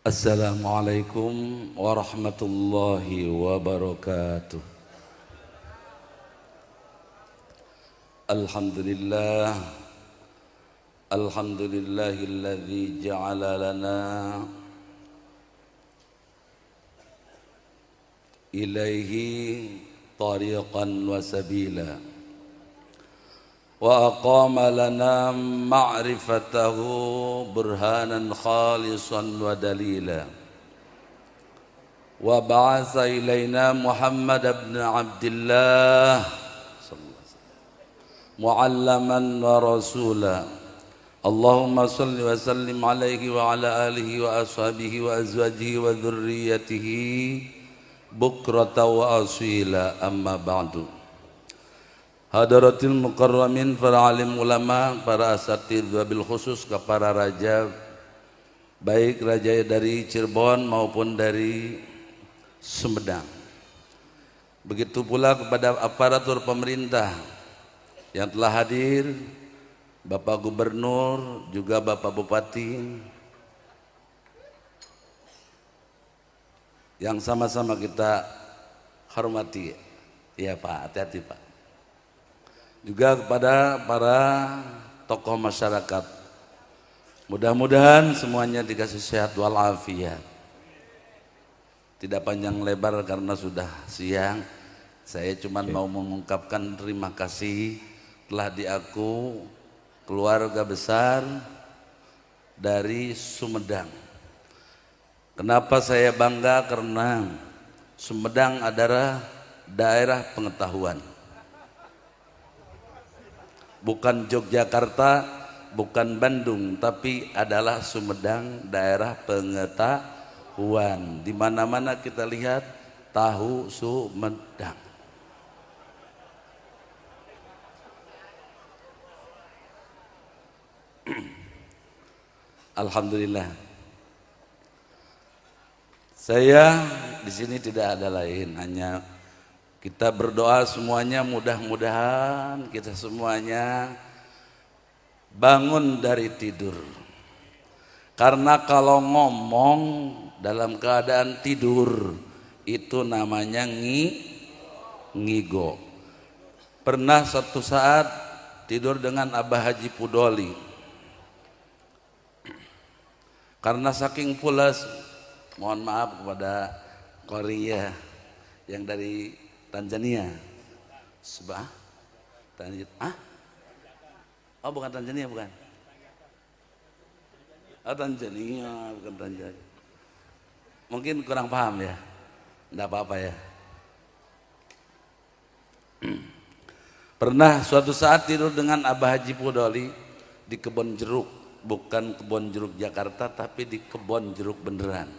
Assalamualaikum warahmatullahi wabarakatuh. Alhamdulillah, alhamdulillahilladzi ja'ala lana ilaihi tariqan wa sabila wa aqama lana ma'rifatahu burhanan khalisan wa dalila wa ba'atha ilaina Muhammad ibn Abdillah mu'allaman wa rasula. Allahumma salli wa sallim alaihi wa ala alihi wa ashabihi wa azwajihi wa dhurriyyatihi bukrata wa asila, amma ba'du. Hadaratil mukarramin, para alim ulama, para asatidz, wabil khusus ke para raja, baik raja dari Cirebon maupun dari Sumedang. Begitu pula kepada aparatur pemerintah yang telah hadir, Bapak Gubernur, juga Bapak Bupati, yang sama-sama kita hormati. Ya Pak, hati-hati Pak. Juga kepada para tokoh masyarakat, mudah-mudahan semuanya dikasih sehat walafiat. Tidak panjang lebar karena sudah siang. Saya cuma mau mengungkapkan terima kasih telah diaku keluarga besar dari Sumedang. Kenapa saya bangga? Karena Sumedang adalah daerah pengetahuan. Bukan Yogyakarta, bukan Bandung, tapi adalah Sumedang, daerah pengetahuan. Di mana-mana kita lihat tahu Sumedang. Alhamdulillah. Saya di sini tidak ada lain, hanya kita berdoa semuanya, mudah-mudahan kita semuanya bangun dari tidur. Karena kalau ngomong dalam keadaan tidur itu namanya ngigo. Pernah satu saat tidur dengan Abah Haji Pudoli. Karena saking pulas, mohon maaf kepada Korea yang dari Tanzania. Oh bukan Tanzania, bukan. Oh Tanzania, bukan Tanzania. Mungkin kurang paham ya. Enggak apa-apa ya. Pernah suatu saat tidur dengan Abah Haji Pudoli di kebun jeruk. Bukan kebun jeruk Jakarta, tapi di kebun jeruk beneran.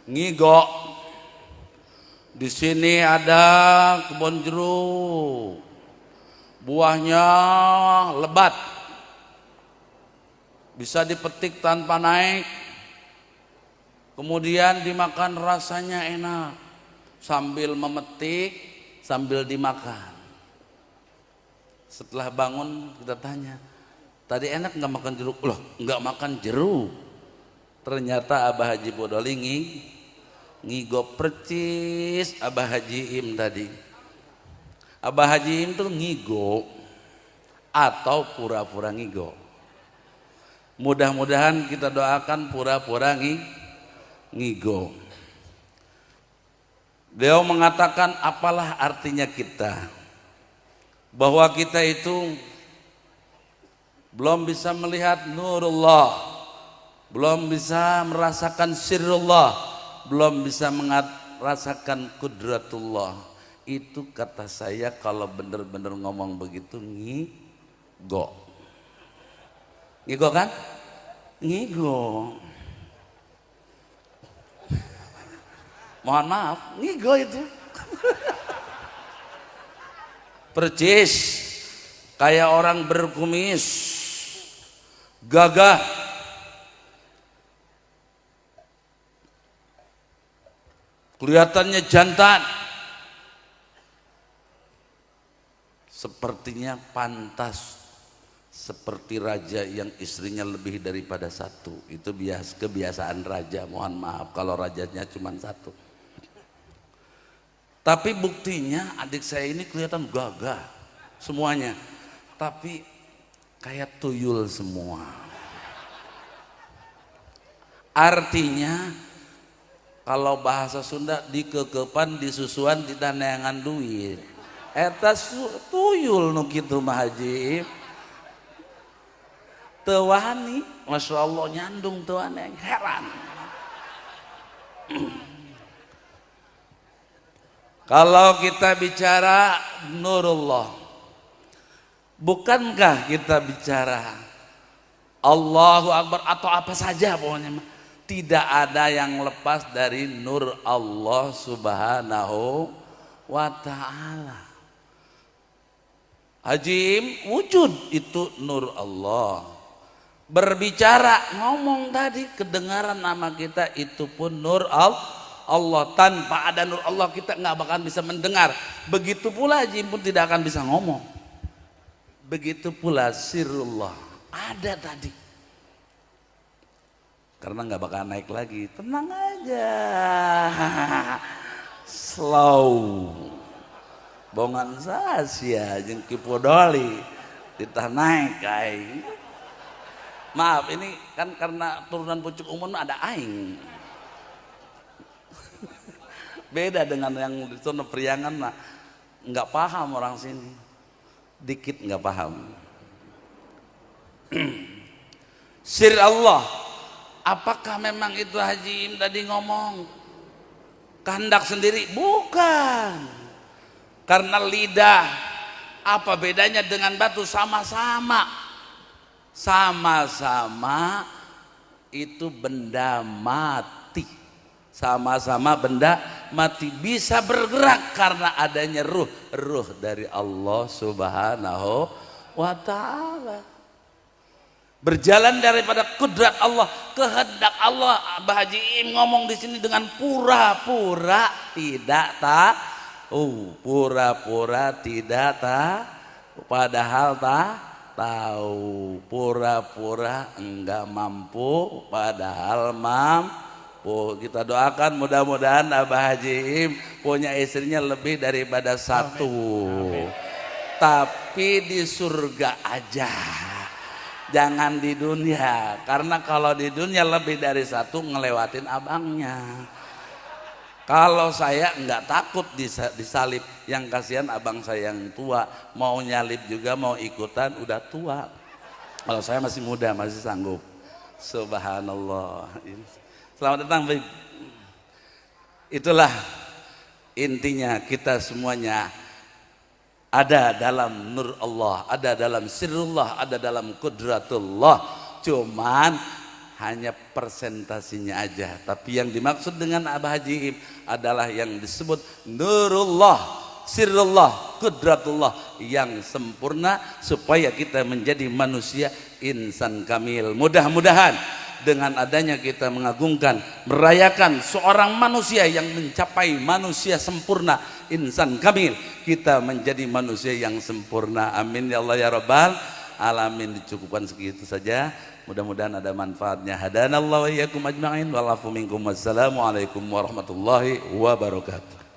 Ngigo. Di sini ada kebun jeruk, buahnya lebat, bisa dipetik tanpa naik, kemudian dimakan rasanya enak, sambil memetik, sambil dimakan. Setelah bangun kita tanya, tadi enak nggak makan jeruk? Loh, nggak makan jeruk. Ternyata Abah Haji Pudoli ngigo percis Abah Haji Im tadi. Abah Haji Im tuh ngigo atau pura-pura ngigo. Mudah-mudahan kita doakan pura-pura ngigo. Beliau mengatakan, apalah artinya kita, bahwa kita itu belum bisa melihat nurullah, belum bisa merasakan sirrullah, belum bisa merasakan kudratullah. Itu kata saya kalau benar-benar ngomong begitu ngigo. Ngigo kan? Ngigo. Mohon maaf, ngigo itu. Percis kayak orang berkumis, gagah, kelihatannya jantan, sepertinya pantas seperti raja yang istrinya lebih daripada satu. Itu kebiasaan raja, mohon maaf kalau rajanya cuma satu. Tapi buktinya adik saya ini kelihatan gagah semuanya, tapi kayak tuyul semua. Artinya kalau bahasa Sunda dikekepan, disusuan, didaneangan duit. Eta tuyul nu kitu mah Haji. Teu wani, Masya Allah nyandung teu wani, heran. Kalau kita bicara nurullah, bukankah kita bicara Allahu Akbar atau apa saja pokoknya, tidak ada yang lepas dari nur Allah Subhanahu wa ta'ala. Hajim, wujud itu nur Allah. Berbicara, ngomong tadi, kedengaran nama kita itu pun nur Allah. Tanpa ada nur Allah kita nggak bakalan bisa mendengar. Begitu pula jin pun tidak akan bisa ngomong. Begitu pula sirullah ada tadi. Karena nggak bakalan naik lagi. Tenang aja. Slow. Bongan sasia jeung kipodoli ditah naik aing. Maaf, ini kan karena turunan pucuk umum ada aing. Beda dengan yang di sana Priangan mah nggak paham orang sini, dikit nggak paham. Sir Allah, apakah memang itu Haji Im tadi ngomong kehendak sendiri? Bukan, karena lidah apa bedanya dengan batu? Sama-sama itu benda mati. Sama-sama benda mati, bisa bergerak karena adanya ruh dari Allah Subhanahu wa ta'ala. Berjalan daripada kudrat Allah, kehendak Allah. Abah Haji Im ngomong di sini dengan pura-pura tidak tahu, pura-pura tidak tahu, padahal tahu, pura-pura enggak mampu padahal mampu. Kita doakan mudah-mudahan Abah Haji Im punya istrinya lebih daripada satu. Amin. Tapi di surga aja, jangan di dunia, karena kalau di dunia lebih dari satu ngelewatin abangnya. Kalau saya nggak takut disalib, yang kasihan abang saya yang tua, mau nyalip juga mau ikutan udah tua. Kalau saya masih muda, masih sanggup. Subhanallah. Selamat datang, baik. Itulah intinya, kita semuanya ada dalam nur Allah, ada dalam sirullah, ada dalam kudratullah. Cuman hanya persentasinya aja. Tapi yang dimaksud dengan Abah Haji Im adalah yang disebut nurullah, sirullah, kudratullah yang sempurna supaya kita menjadi manusia insan kamil. Mudah-mudahan dengan adanya kita mengagungkan, merayakan seorang manusia yang mencapai manusia sempurna, insan kamil, kita menjadi manusia yang sempurna. Amin ya Allah ya Rabbal alamin. Dicukupkan segitu saja, mudah-mudahan ada manfaatnya. Hadanallahu wa iyyakum ajma'in. Walafu minkum. Wassalamualaikum warahmatullahi wabarakatuh.